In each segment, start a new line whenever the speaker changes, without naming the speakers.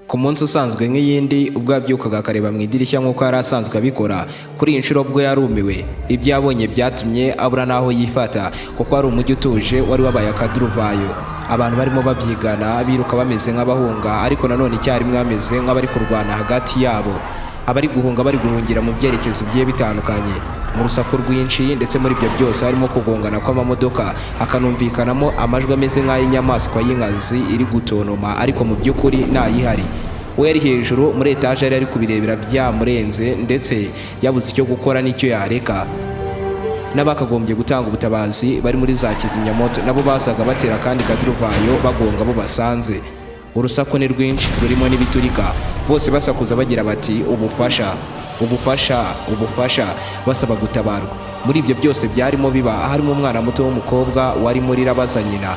Ku munsi usanzwe nk'iyindi ubwo yabyukaga akareba mu idirishya nk'uko yari asanzwe abikora, kuri iyi nshuro bwo yarumiwe. Ibyo yabonye byatumye abura n'aho yifata kuko ari umujyi utuje wari wabaye akaduruvayo. Abantu barimo babyigana biruka bameze nk'abahunga, ariko nanone icyarimwe bameze nk'abari kurwana hagati yabo. Abari guhunga bari guhungira mu byerekezo bigiye bitandukanye, mu rusaku rwinshi, ndetse muri ibyo byose harimo kugongana kw'amamodoka, hakanumvikanamo amajwi ameze nk'ay'inyamaswa y'inkazi iri gutonoma, ariko mu by'ukuri ntayihari. We yari hejuru muri etaje, yari kubirebera byamurenze, ndetse yabuze icyo gukora n'icyo yareka. N'abakagombye gutanga ubutabazi bari muri za kizimyamoto nabo bazaga batera kandi kaduruvayo bagonga bo basanze. Urusaku ni rwinshi rurimo n'ibiturika, bose basakuza bagira bati ubufasha, ubufasha, ubufasha, basaba gutabarwa. Muri ibyo byose byarimo biba harimo umwana muto w'umukobwa wari muri rabaza nyina.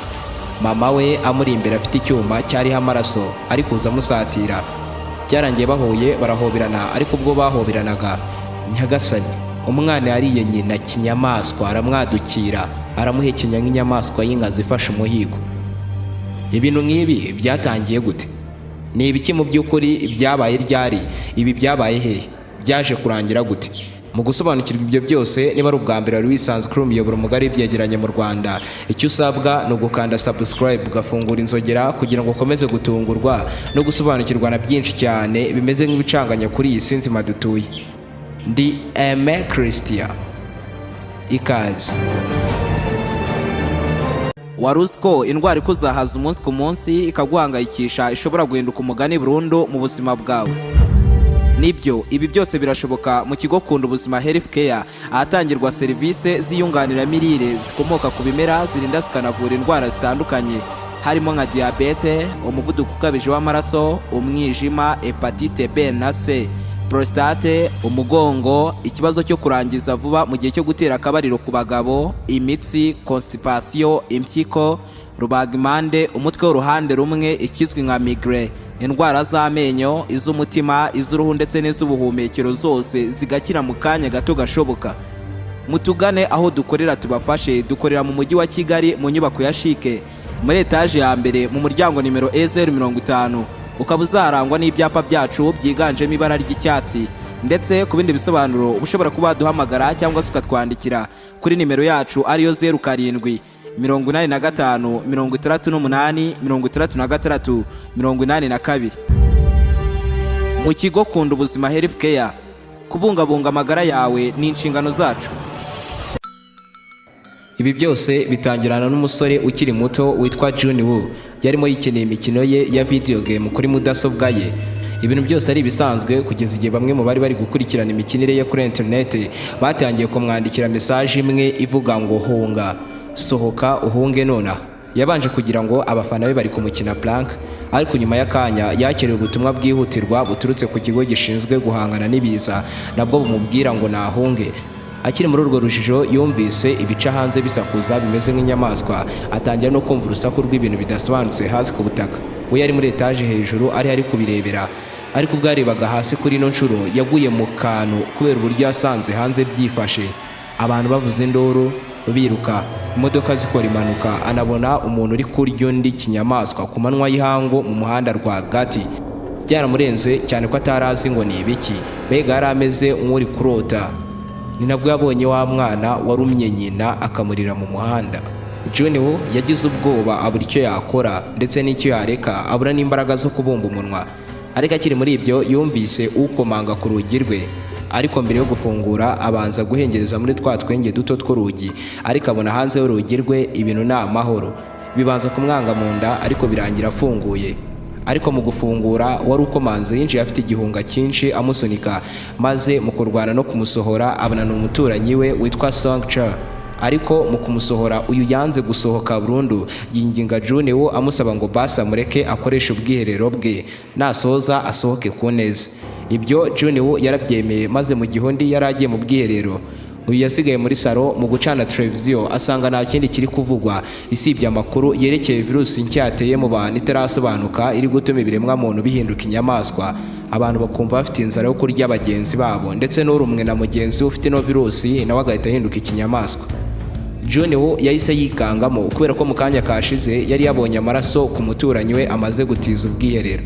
Mama we amuri imbere afite icyuma cyariho amaraso ari kuza amusatira. Byarangiye bahuye barahoberana, ariko ubwo bahoberanaga, nyagasani, umwana yariye nyina kinyamaswa aramwadukira, aramuhekenya nk'inyamaswa y'inkazi ifashe umuhigo. Ibintu nk'ibi byatangiye gute? Ni ibiki mu by'ukuri byabaye ryari? Ibi byabaye hehe? Byaje kurangira gute? Mu gusobanukirwa ibyo byose, niba ari ubwa mbere wari wisanzwe kuri umuyoboro mugari w'ibyegeranyo mu Rwanda, icyo usabwa ni ugukanda subscribe, ugafungura inzogera kugira ngo ukomeze gutungurwa no gusobanukirwa na byinshi cyane bimeze nk'ibicanganya kuri iyi si nzima dutuye. Ndi Aime Christian. Ikaze. Wari uzi ko indwara ikuzahaza umunsi ku munsi ikaguhangayikisha ishobora guhinduka umugani burundu mu buzima bwawe? Nibyo, ibi byose birashoboka mu kigo KUNDUBUZIMA Health, ahatangirwa serivisi z'inyunganiramirire zikomoka ku bimera, zirinda zikanavura indwara zitandukanye, harimo nka diyabete, umuvuduko ukabije w'amaraso, umwijima, hepatite B na C, prostate, umugongo, ikibazo cyo kurangiza vuba mu gihe cyo gutera akabariro ku bagabo, imitsi, constipation, impyiko, rubagimpande, umutwe w'uruhande rumwe ikizwi nka migraine, indwara z'amenyo, iz'umutima, iz'uruhu ndetse n'iz'ubuhumekero, zose zigakira mu kanya gato gashoboka. Mutugane aho dukorera tubafashe. Dukorera mu mujyi wa Kigali mu nyubako ya Shike, muri etaje ya mbere mu muryango nimero E050. Ukaba uzarangwa n'ibyapa byacu byiganjemo ibara ry'icyatsi, ndetse ku bindi bisobanuro ushobora kuba waduhamagara cyangwa se ukatwandikira kuri nimero yacu ariyo 07 85 68 66 82. Mu kigo KUNDUBUZIMA Health, kubungabunga amagara yawe ni inshingano zacu. Ibi byose bitangirana n'umusore ukiri muto witwa Junior, yarimo yikeneye imikino ye ya video game kuri mudasobwa ye. Ibintu byose ari ibisanzwe kugeza igihe bamwe mu bari gukurikirana imikinire ye kuri internet batangiye kumwandikira message imwe ivuga ngo hunga, sohoka uhunge nona. Yabanje kugira ngo abafana be bari kumukina prank, ariko nyuma y'akanya yakiriye ubutumwa bwihutirwa buturutse ku kigo gishinzwe guhangana n'ibiza, nabwo bumubwira ngo nahunge. Akiri muri urwo rujijo yumvise ibica hanze bisakuza bimeze nk'inyamaswa, atangira no kumva urusaku rw'ibintu bidasobanutse hasi ku butaka. We yari muri etaje hejuru ari kubirebera, ariko ubwo yarebaga hasi kuri ino nshuro yaguye mu kantu kubera uburyo yasanze hanze byifashe. Abantu bavuze induru, biruka, imodoka zikora impanuka, anabona umuntu uri kurya undi kinyamaswa ku manywa y'ihangu mu muhanda rwagati. Byaramurenze cyane ko atarazi ngo ni ibiki, mbega yari ameze nk'uri kurota. Ni nabwo yabonye wa mwana warumye nyina akamurira mu muhanda. Junior yagize ubwoba, abura icyo yakora ndetse n'icyo yareka, abura n'imbaraga zo kubumba umunwa. Ariko akiri muri ibyo yumvise ukomanga ku rugi rwe, ariko mbere yo gufungura abanza guhengereza muri twa twenge duto tw'urugi, ariko abona hanze y'urugi rwe ibintu ni amahoro. Bibanza kumwanga mu nda, ariko birangira afunguye. Ariko mu gufungura wari ukomanze yinjiye afite igihunga cyinshi amusunika, maze mu kurwana no kumusohora abona n'umuturanyi we witwa Songcha. Ariko mu kumusohora uyu yanze gusohoka burundu, yinginga Junior amusaba ngo basa mureke akoresha ubwiherero bwe, nasoza asohoke ku neza. Ibyo Junior yarabyemeye, maze mu gihundi yaragiye mu bwiherero. Uyu yasigaye muri salo mu gucana televiziyo, asanga nta kindi kiri kuvugwa isibye amakuru yerekeye virusi nshya yateye mu bantu itarasobanuka, iri gutuma ibiremwa muntu bihinduka inyamaswa. Abantu bakumva bafite inzara yo kurya bagenzi babo, ndetse n'urumwe na mugenzi ufite ino virusi nawe agahita ahinduka ikinyamaswa. Junior yahise yikangamo kubera ko mu kanya kashize yari yabonye amaraso ku muturanyi we amaze gutiza ubwiherero.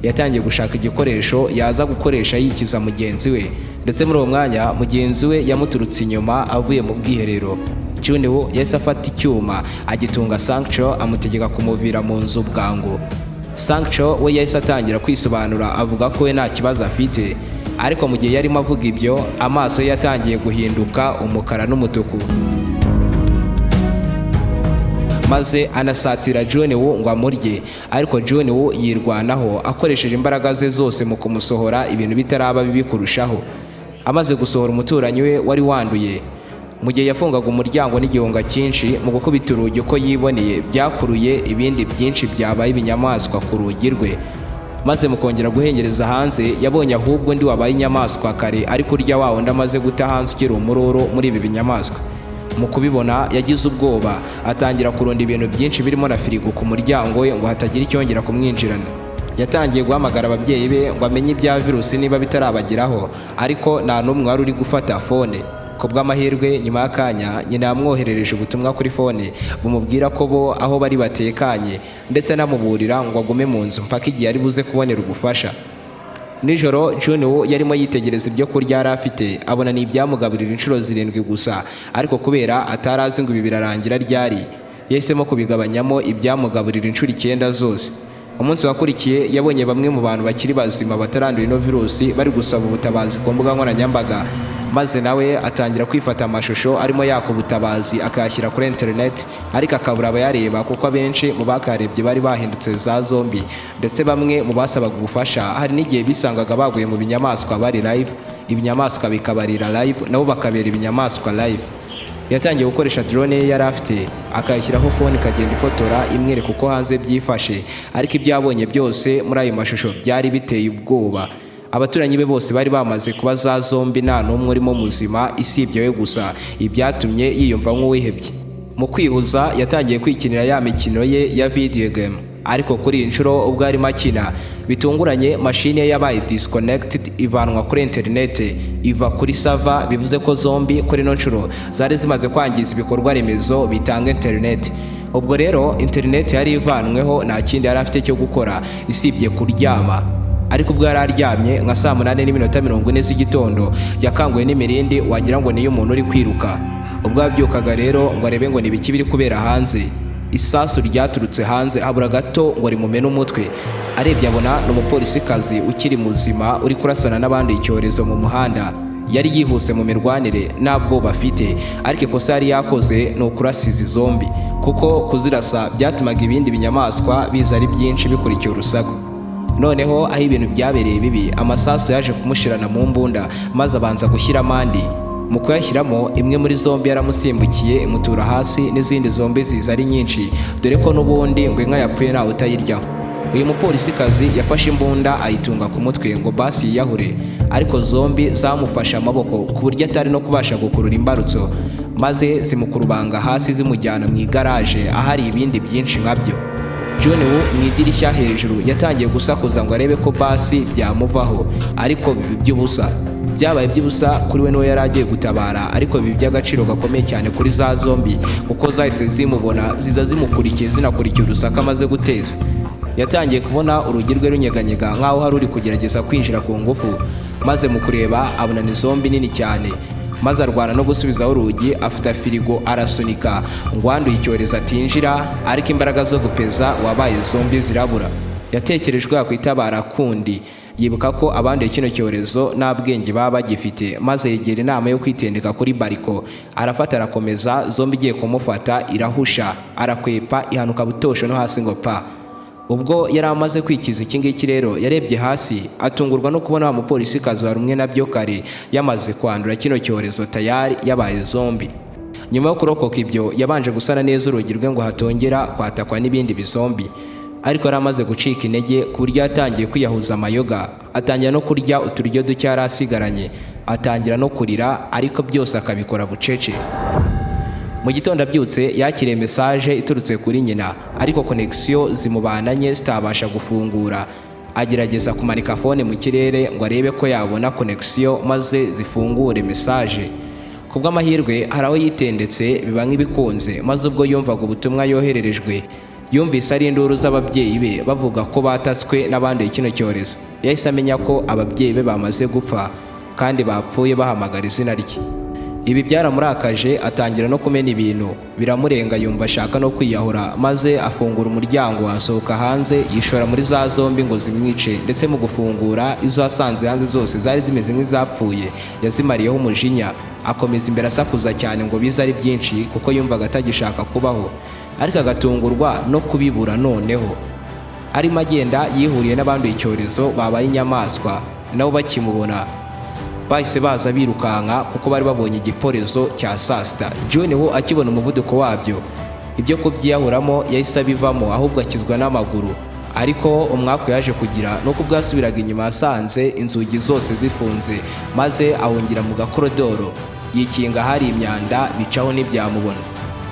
yatangiye gushaka igikoresho yaza gukoresha yikiza mugenzi we, ndetse muri uwo mwanya mugenzi we yamuturutse inyuma avuye mu bwiherero. Junior yahise afata icyuma agitunga Sancho amutegeka kumuvira mu nzu bwangu. Sancho we yahise atangira kwisobanura avuga ko we nta kibazo afite, ariko mu gihe yarimo avuga ibyo amaso ye yatangiye guhinduka umukara n'umutuku, maze anasatira Junior ngo amurye, ariko Junior yirwanaho akoresheje imbaraga ze zose mu kumusohora ibintu bitaraba bibi kurushaho. Amaze gusohora umuturanyi we wari wanduye, mu gihe yafungaga umuryango n'igihunga cyinshi mu gukubita urugi uko yiboneye, byakuruye ibindi byinshi byabaye ibinyamaswa ku rugi rwe. Maze mu kongera guhengereza hanze yabonye ahubwo undi wabaye inyamaswa kare ari kurya wa wundi amaze guta hanze ukiri umuroro muri ibi binyamaswa. Mu kubibona yagize ubwoba, atangira kurunda ibintu byinshi birimo na firigo ku muryango we ngo hatagira icyongera kumwinjirana. Yatangiye guhamagara ababyeyi be ngo amenye ibya virusi niba bitarabageraho, ariko nta n'umwe wari uri gufata fone. Ku bw'amahirwe nyuma y'akanya nyina yamwoherereje ubutumwa kuri fone bumubwira ko bo aho bari batekanye, ndetse anamuburira ngo agume mu nzu mpaka igihe ari buze kubonera ubufasha. Nijoro Junior yarimo yitegereza ibyo kurya yari afite, abona ni ibyamugaburira inshuro 7 gusa, ariko kubera atarazi ngo ibi birarangira ryari, yahisemo kubigabanyamo ibyamugaburira inshuro 9 zose. Umunsi wakurikiye yabonye bamwe mu bantu bakiri bazima batarandura ino virusi bari gusaba ubutabazi ku mbuga nkoranyambaga, maze nawe atangira kwifata amashusho arimo yaka ubutabazi akayashyira kuri internet, ariko akabura abayareba kuko abenshi mu bakarebye bari bahindutse za zombi, ndetse bamwe mu basabaga ubufasha hari n'igihe bisangaga baguye mu binyamaswa bari live, ibinyamaswa bikabarira live nabo bakabera ibinyamaswa live. Yatangiye gukoresha drone ye yari afite akayishyiraho phone ikagenda ifotora imwereka uko hanze byifashe, ariko ibyo yabonye byose muri ayo mashusho byari biteye ubwoba. Abaturanyi be bose bari bamaze kuba za zombi, nta n'umwe urimo muzima isibye we gusa, ibyatumye yiyumva nk'uwihebye. Mu kwihuza yatangiye kwikinira ya mikino ye ya video game, ariko kuri iyi nshuro ubwo arimo akina bitunguranye mashine ye yabaye disconnected, ivanwa kuri internet iva kuri server, bivuze ko zombi kuri ino nshuro zari zimaze kwangiza ibikorwa remezo bitanga internet. Ubwo rero internet yari ivanweho, nta kindi yari afite cyo gukora isibye kuryama. Ariko ubwo yari aryamye nka saa 8:40 z'igitondo yakanguwe n'imirindi wagira ngo niyo umuntu uri kwiruka. Ubwo yabyukaga rero ngo arebe ngo nibiki biri kubera hanze, isasu ryaturutse hanze habura gato ngo rimumene umutwe. Arebye abona n'umupolisikazi ukiri muzima uri kurasana n'abandi icyorezo mu muhanda. Yari yihuse mu mirwanire nabwo bafite, ariko ikosa yari yakoze ni ukurasiza zombi, kuko kuzirasa byatumaga ibindi binyamaswa biza ari byinshi bikurikiye urusaku. Noneho aho ibintu byabereye bibi, amasasu yaje kumushirana mu mbunda, maze abanza gushyiramo andi. Mu kuyashyiramo imwe muri zombi yaramusimbukiye imutura hasi, n'izindi zombi ziza ari nyinshi, dore ko n'ubundi ngo inka yapfuye ntawe utayiryaho. Uyu mupolisikazi yafashe imbunda ayitunga ku mutwe ngo basi yiyahure, ariko zombi zamufashe amaboko ku buryo atari no kubasha gukurura imbarutso, maze zimukurubanga hasi zimujyana mu igaraje ahari ibindi byinshi nkabyo. Junior mu idirishya hejuru yatangiye gusakuza ngo arebe ko basi byamuvaho, ariko bibi by'ubusa. Byabaye by'ubusa kuri we n'uwo yari agiye gutabara, ariko bibi by'agaciro gakomeye cyane kuri za zombi kuko zahise zimubona ziza zimukurikiye zinakurikiye urusaka amaze guteza. Yatangiye kubona urugi rwe runyeganyega nk'aho hari uri kugerageza kwinjira ku ngufu, maze mu kureba abona ni zombi nini cyane, maze arwana no gusubizaho urugi, afite firigo arasunika ngo uwanduye icyorezo atinjira, ariko imbaraga zo gupeza wabaye zombi zirabura. Yatekerejwe yakwitabara kundi, yibuka ko abanduye kino cyorezo nta bwenge baba bagifite, maze yegera inama yo kwitendeka kuri bariko. Arafata arakomeza, zombi igiye kumufata irahusha, arakwepa ihanuka butosho no hasi ngo pa. Ubwo yari amaze kwikiza iki ngiki rero yarebye hasi, atungurwa no kubona wa mupolisikazi wari umwe nabyo kare yamaze kwandura kino cyorezo tayari yabaye zombi. Nyuma yo kurokoka ibyo yabanje gusana neza urugi rwe ngo hatongera kwatakwa n'ibindi bizombi, ariko yari amaze gucika intege ku buryo yatangiye kwiyahuza amayoga, atangira no kurya uturyo duke yari asigaranye, atangira no kurira, ariko byose akabikora bucece. Mu gitondo abyutse yakiriye message iturutse kuri nyina, ariko connection zimubananye zitabasha gufungura. Agerageza kumanika phone mu kirere ngo arebe ko yabona connection maze zifungure message. Kubw'amahirwe haraho yitendetse biba nk'ibikunze, maze ubwo yumvaga ubutumwa yohererejwe yumvise ari induru z'ababyeyi be bavuga ko bataswe n'abanduye kino cyorezo. Yahise amenya ko ababyeyi be bamaze gupfa kandi bapfuye bahamagara izina rye. Ibi byaramurakaje, atangira no kumena ibintu biramurenga, yumva ashaka no kwiyahura, maze afungura umuryango asohoka hanze, yishora muri za zombi ngo zimwice, ndetse mu gufungura izo asanze hanze zose zari zimeze nk'izapfuye yazimariyeho umujinya. Akomeza imbere asakuza cyane ngo bize ari byinshi kuko yumvaga atagishaka kubaho, ariko agatungurwa no kubibura. Noneho arimo agenda yihuriye n'abanduye icyorezo babaye inyamaswa, nabo bakimubona bahise baza birukanka kuko bari babonye igiporezo cya saa sita. John wo akibona umuvuduko wabyo, ibyo kubyiyahuramo yahise abivamo, ahubwo akizwa n'amaguru. Ariko umwaka yaje kugira nuko bwasubiraga inyuma yasanze inzugi zose zifunze, maze ahungira mu gakorodoro yikinga hari imyanda bicaho n'ibyamubona.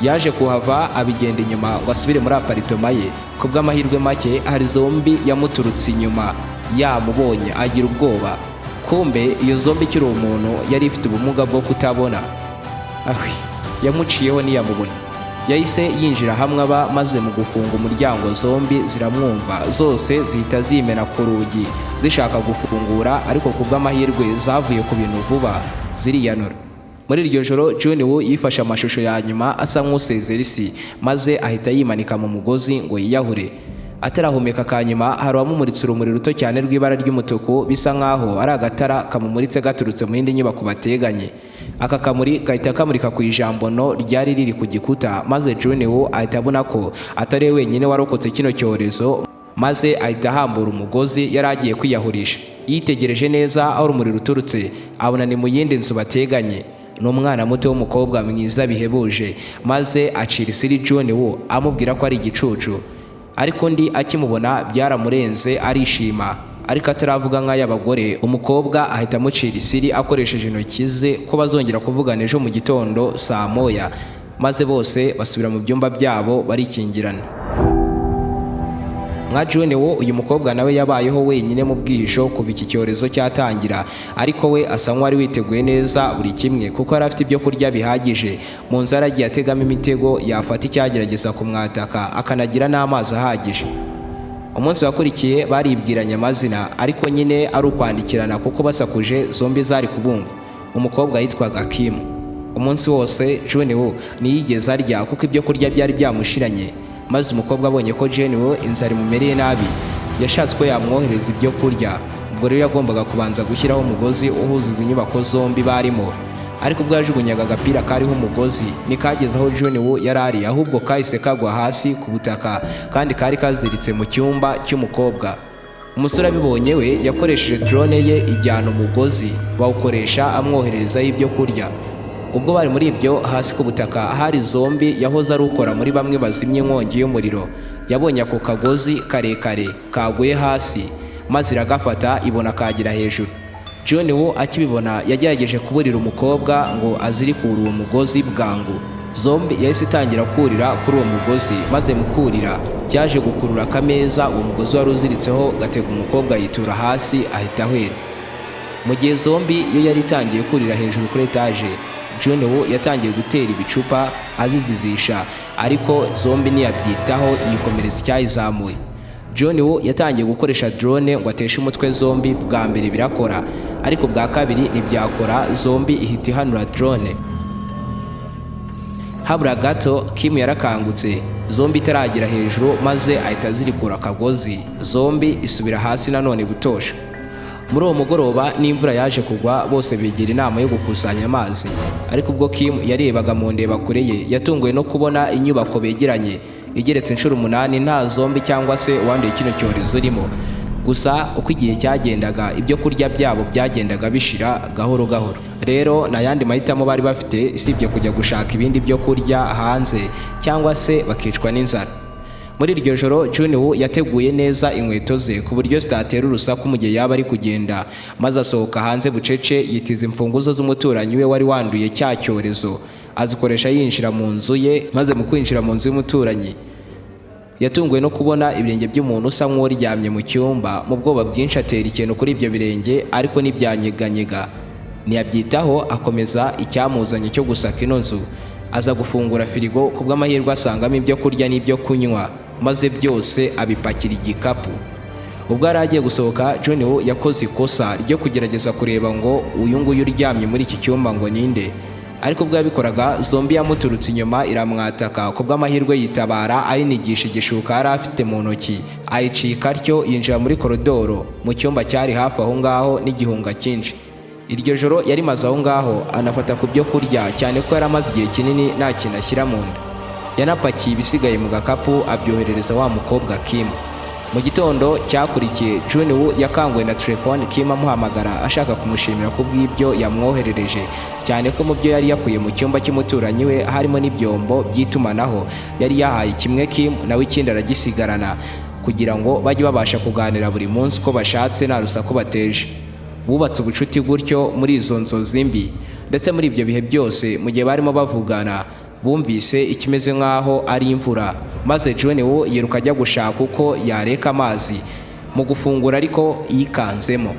Yaje kuhava abigenda inyuma ngo asubire muri aparitoma ye. Ku bw'amahirwe make hari zombi yamuturutse inyuma, yamubonye agira ubwoba. Kumbe iyo zombi ikiri umuntu yari ifite ubumuga bwo kutabona. Yamuciyeho ntiyamubona. Yahise yinjira hamwe aba, maze mu gufunga umuryango zombi ziramwumva, zose zihita zimena ku rugi zishaka gufungura, ariko ku bw'amahirwe zavuye ku bintu vuba ziriyanura. Muri iryo joro John wo yifashe amashusho ya nyuma asa nk'usezera isi, maze ahita yimanika mu mugozi ngo yiyahure. Atarahumeka kanyuma hari uwamumuritse urumuri ruto cyane rw'ibara ry'umutuku, bisa nkaho ari agatara kamumuritse gaturutse mu yindi nyubako bateganye. Aka kamuri gahita kamurika ku ijambo no ryari riri ku gikuta, maze John wo ahita abona ko atari wenyine warokotse kino cyorezo, maze ahita ahambura umugozi yari agiye kwiyahurisha. Yitegereje neza aho urumuri ruturutse, abona ni mu yindi nzu bateganye. N'umwana muto w'umukobwa mwiza bihebuje, maze acira isiri John wo amubwira ko ari igicucu. Ariko undi akimubona byaramurenze arishima, ariko ataravuga nk'ay'abagore. Umukobwa ahita amucira isiri akoresheje intoki ze ko bazongera kuvugana ejo mu gitondo saa moya, maze bose basubira mu byumba byabo barikingirana. Nka John wo uyu mukobwa nawe yabayeho wenyine mu bwihisho kuva iki cyorezo cyatangira, ariko we asa nk'uwari witeguye neza buri kimwe kuko yari afite ibyo kurya bihagije. Mu nzu yaragiye ategamo imitego yafata icyagerageza kumwataka, akanagira n'amazi ahagije. Umunsi wakurikiye baribwiranye amazina, ariko nyine ari ukwandikirana kuko basakuje zombi zari kubumva. Umukobwa yitwaga Kim. Umunsi wose John wo ntiyigeze arya kuko ibyo kurya byari byamushiranye, maze umukobwa abonye ko John wo inzara imumereye nabi yashatse ko yamwohereza ibyo kurya. Ubwo rero yagombaga kubanza gushyiraho umugozi uhuza izi nyubako zombi barimo, ariko ubwo yajugunyaga agapira kariho umugozi nikageze aho John wo yari ari, ahubwo kahise kagwa hasi ku butaka kandi kari kaziritse mu cyumba cy'umukobwa. Umusore abibonye we yakoresheje drone ye ijyana umugozi bawukoresha amwoherezaho ibyo kurya. Ubwo bari muri ibyo, hasi ku butaka hari zombi yahoze ari ukora muri bamwe bazimye inkongi y'umuriro. Yabonye ako kagozi karekare kaguye hasi, maze iragafata ibona kagira hejuru. John wo akibibona yagerageje kuburira umukobwa ngo azirikure uwo mugozi bwangu. Zombi yahise itangira kurira kuri uwo mugozi, maze mu kurira byaje gukurura akameza uwo mugozi wari uziritseho gatega umukobwa yitura hasi ahita ahwera. Mu gihe zombi yo yari itangiye kurira hejuru kuri etaje, John wo yatangiye gutera ibicupa azizizisha, ariko zombi ntiyabyitaho yikomereza icyayizamuye. John wo yatangiye gukoresha drone ngo ateshe umutwe zombi. Bwa mbere birakora, ariko bwa kabiri ntibyakora, zombi ihita ihanura drone. Habura gato Kim yarakangutse, zombi itaragera hejuru, maze ahita azirikura akagozi, zombi isubira hasi nanone butosha. Muri uwo mugoroba n'imvura yaje kugwa, bose bigira inama yo gukusanya amazi, ariko ubwo Kim yarebaga mu ndebakure ye yatunguwe no kubona inyubako begeranye igeretse inshuro 8 nta zombi cyangwa se uwanduye kino cyorezo urimo. Gusa uko igihe cyagendaga ibyo kurya byabo byagendaga bishira gahoro gahoro. Rero n'ayandi mahitamo bari bafite isibye kujya gushaka ibindi byo kurya hanze cyangwa se bakicwa n'inzara. Muri iryo joro John wo yateguye neza inkweto ze ku buryo zitatera urusaku mu gihe yaba ari kugenda, maze asohoka hanze bucece yitiza imfunguzo z'umuturanyi we wari wanduye cya cyorezo, azikoresha yinjira mu nzu ye. Maze mu kwinjira mu nzu y'umuturanyi yatunguwe no kubona ibirenge by'umuntu usa nk'uryamye mu cyumba. Mu bwoba bwinshi atera ikintu kuri ibyo birenge, ariko ntibyanyeganyega. Ntiyabyitaho, akomeza icyamuzanye cyo gusaka ino nzu. Aza gufungura firigo, ku bw'amahirwe asangamo ibyo kurya n'ibyo kunywa. maze byose abipakira igikapu. Ubwo yari agiye gusohoka, John Woo yakoze ikosa ryo kugerageza kureba ngo uyu nguyu uryamye muri iki cyumba ngo ninde, ariko ubwo yabikoraga zombi yamuturutse inyuma iramwataka. Ku bw'amahirwe yitabara ayinigisha igishuka yari afite mu ntoki, ayicika atyo yinjira muri korodoro mu cyumba cyari hafi aho ngaho n'igihunga cyinshi. Iryo joro yari maze aho ngaho anafata ku byo kurya, cyane ko yari amaze igihe kinini nta kintu ashyira mu nda. Yanapakiye ibisigaye mu gakapu abyoherereza wa mukobwa Kim. Mu gitondo cyakurikiye, John Woo yakanguwe na telefone Kim amuhamagara ashaka kumushimira ku bw'ibyo yamwoherereje, cyane ko mu byo yari yakuye mu cyumba cy'umuturanyi we harimo n'ibyombo by'itumanaho yari yahaye kimwe Kim, nawe ikindi aragisigarana kugira ngo bajye babasha kuganira buri munsi uko bashatse nta rusaku bateje. Bubatse ubucuti gutyo muri izo nzozi mbi, ndetse muri ibyo bihe byose mu gihe barimo bavugana bumvise ikimeze nk'aho ari imvura, maze John Woo yiruka ajya gushaka uko yareka amazi. Mu gufungura ariko yikanzemo,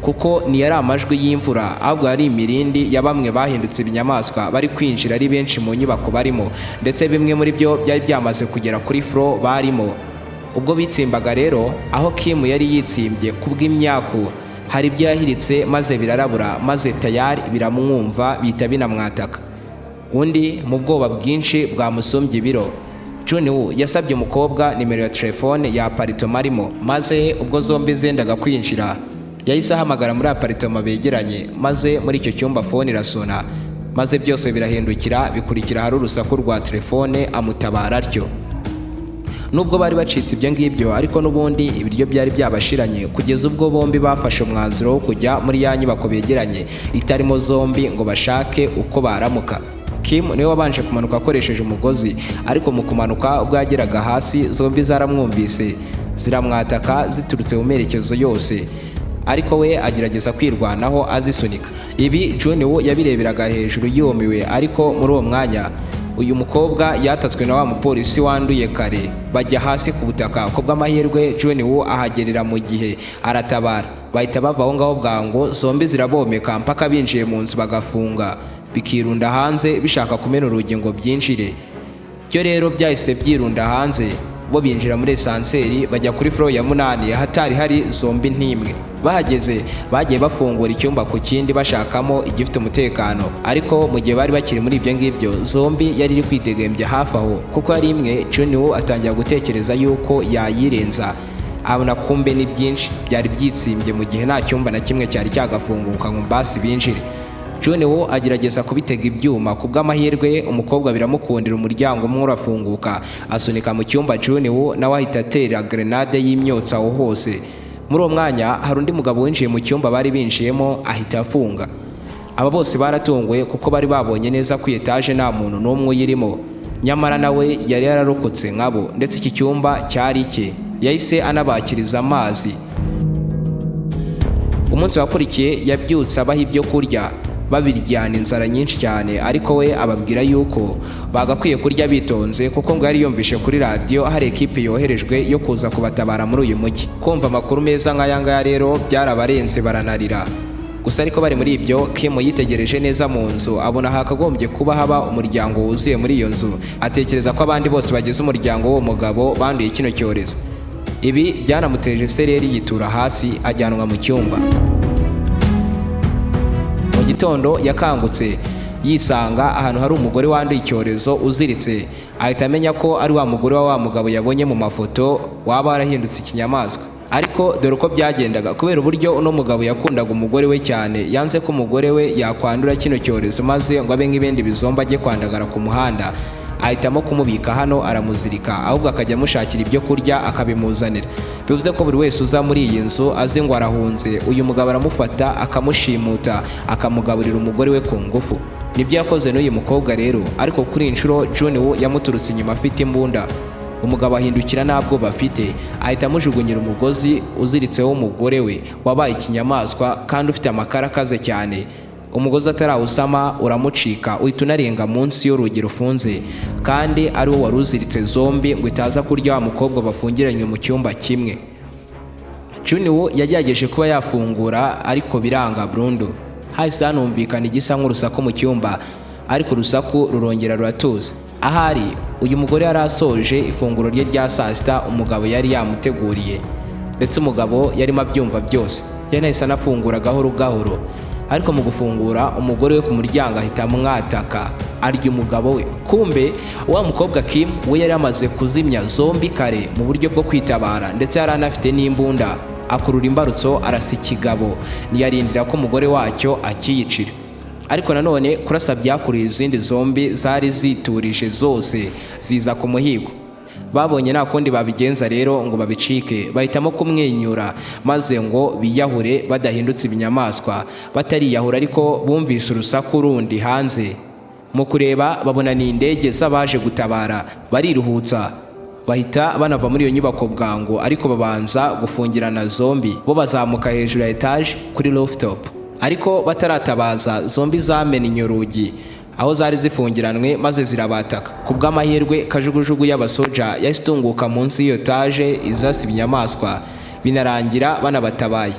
kuko ntiyari amajwi y'imvura ahubwo yari imirindi ya bamwe bahindutse ibinyamaswa bari kwinjira ari benshi mu nyubako barimo, ndetse bimwe muri byo byari byamaze kugera kuri floor barimo. Ubwo bitsimbaga rero aho Kim yari yitsimbye ku bw'imyaku, hari ibyo yahiritse maze birarabura, maze tayari biramwumva bihita binamwataka. Undi mu bwoba bwinshi bwamusumbye ibiro, John Woo yasabye umukobwa nimero ya telefone ya aparitoma arimo, maze ubwo zombi zendaga kwinjira yahise ahamagara muri aparitoma begeranye, maze muri icyo cyumba fone irasona, maze byose birahindukira bikurikira hari urusaku rwa telefone amutabara atyo. Nubwo bari bacitse ibyo ngibyo, ariko n'ubundi ibiryo byari byabashiranye kugeza ubwo bombi bafashe umwanzuro wo kujya muri ya nyubako begeranye itarimo zombi ngo bashake uko baramuka. Kim niwe wabanje kumanuka akoresheje umugozi, ariko mu kumanuka ubwo yageraga hasi zombi zaramwumvise ziramwataka ziturutse mu merekezo yose, ariko we agerageza kwirwanaho azisunika. Ibi John Woo yabireberaga hejuru yumiwe, ariko muri uwo mwanya uyu mukobwa yatatswe na wa mupolisi wanduye kare, bajya hasi ku butaka. Ku bw'amahirwe John Woo ahagerera mu gihe aratabara, bahita bava aho ngaho bwangu, zombi zirabomeka mpaka binjiye mu nzu bagafunga, bikirunda hanze bishaka kumena urugi ngo byinjire. Byo rero byahise byirunda hanze, bo binjira muri esanseri bajya kuri floor ya 8 hatari hari zombi ntimwe. Bahageze bagiye bafungura icyumba ku kindi bashakamo igifite umutekano, ariko mu gihe bari bakiri muri ibyo ngibyo zombi yari iri kwidegembya hafi aho, kuko ari imwe. John Woo atangira gutekereza yuko yayirenza, abona kumbe ni byinshi byari byitsimbye mu gihe nta cyumba na kimwe cyari cyagafunguka ngo basi binjire. John Woo agerageza kubitega ibyuma, ku bw'amahirwe umukobwa biramukundira, umuryango umwe urafunguka asunika mu cyumba. John Woo nawe ahita atera grenade y'imyotsi aho hose. Muri uwo mwanya hari undi mugabo winjiye mu cyumba bari binjiyemo ahita afunga. Aba bose baratunguwe kuko bari babonye neza ko etaje nta muntu n'umwe uyirimo, nyamara nawe yari yararokotse nkabo, ndetse iki cyumba cyari cye. Yahise anabakiriza amazi. Umunsi wakurikiye yabyutse abaha ibyo kurya, babiryana inzara nyinshi cyane, ariko we ababwira yuko bagakwiye kurya bitonze, kuko ngo yari yumvishe kuri radio hari ekipe yoherejwe yo kuza kubatabara muri uyu mujyi. Kumva amakuru meza nk'aya ngaya rero byarabarenze baranarira. Gusa ariko bari muri ibyo, Kim yitegereje neza mu nzu abona hakagombye kuba haba umuryango wuzuye muri iyo nzu, atekereza ko abandi bose bagize umuryango w'uwo mugabo banduye kino cyorezo. Ibi byanamuteje sereri, yitura hasi ajyanwa mu cyumba. Gitondo yakangutse yisanga ahantu hari umugore wanduye icyorezo uziritse, ahita amenya ko ari wa mugore wa mugabo yabonye mu mafoto waba warahindutse ikinyamaswa. Ariko dore uko byagendaga, kubera uburyo uno mugabo yakundaga umugore we cyane, yanze ko umugore we yakwandura kino cyorezo maze ngo abe nk'ibindi bizomba ajye kwandagara ku muhanda. Ahitamo kumubika hano aramuzirika, ahubwo akajya amushakira ibyo kurya akabimuzanira. Bivuze ko buri wese uza muri iyi nzu azi ngo arahunze, uyu mugabo aramufata akamushimuta akamugaburira umugore we ku ngufu. Nibyo yakoze n'uyu mukobwa rero, ariko kuri inshuro John Woo yamuturutse inyuma afite imbunda. Umugabo ahindukira ntabwo bafite, ahita amujugunyira umugozi uziritseho umugore we wabaye ikinyamaswa kandi ufite amakara akaze cyane. Umugozi atarawusama uramucika, uhita unarenga munsi y'urugi rufunze, kandi ari wo wari uziritse zombi ngo itaza kurya wa mukobwa bafungiranye mu cyumba kimwe. John Woo yagerageje kuba yafungura ariko biranga burundu. Hahise hanumvikana igisa nk'urusaku mu cyumba, ariko urusaku rurongera ruratuza. Ahari uyu mugore yari asoje ifunguro rye rya saa sita umugabo yari yamuteguriye, ndetse umugabo yarimo abyumva byose. Yanahise anafungura gahoro gahoro, ariko mu gufungura umugore we ku muryango ahita amwataka arya umugabo we. Kumbe wa mukobwa Kim we yari amaze kuzimya zombi kare mu buryo bwo kwitabara, ndetse yari anafite n'imbunda. Akurura imbarutso arasa ikigabo, ntiyarindira ko umugore wacyo akiyicira. Ariko nanone kurasa byakuriye izindi zombi zari ziturije zose ziza ku muhigo. Babonye nta kundi babigenza rero ngo babicike, bahitamo kumwenyura maze ngo biyahure badahindutse ibinyamaswa. Batariyahura ariko bumvise urusaku rundi hanze. Mu kureba babona ni indege z'abaje gutabara, bariruhutsa bahita banava muri iyo nyubako bwangu, ariko babanza gufungirana zombi. Bo bazamuka hejuru ya etage kuri rooftop, ariko bataratabaza zombi zamennye urugi aho zari zifungiranwe maze zirabataka. Ku bw'amahirwe kajugujugu y'abasoja yahise itunguka munsi y'iyo etage izasa ibinyamaswa, binarangira banabatabaye.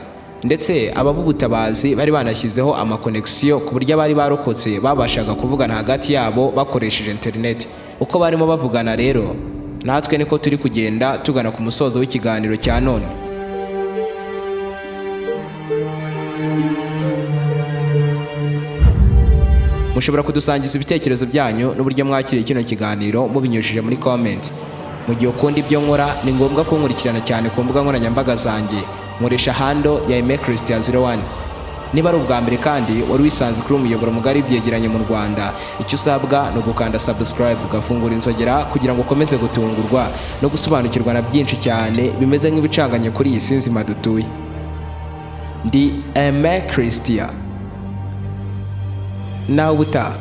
Ndetse ababubutabazi bari banashyizeho amakonegisiyo ku buryo abari barokotse babashaga kuvugana hagati yabo bakoresheje internet. Uko barimo bavugana rero, natwe niko turi kugenda tugana ku musozo w'ikiganiro cya none. Mushobora kudusangiza ibitekerezo byanyu n'uburyo mwakiriye kino kiganiro mubinyujije muri comment. Mu gihe ukunda ibyo nkora, ni ngombwa kunkurikirana cyane ku mbuga nkoranyambaga zanjye. Nkoresha handle ya Aime Christian 01. Niba ari ubwa mbere kandi wari wisanze kuri umuyoboro mugari byegeranye mu Rwanda, icyo usabwa no gukanda subscribe, ugafungura inzogera kugira ngo ukomeze gutungurwa no gusobanukirwa na byinshi cyane bimeze nk'ibicanganye kuri iyi si nzima dutuye. Ndi Aime Christian. Now ubutaha.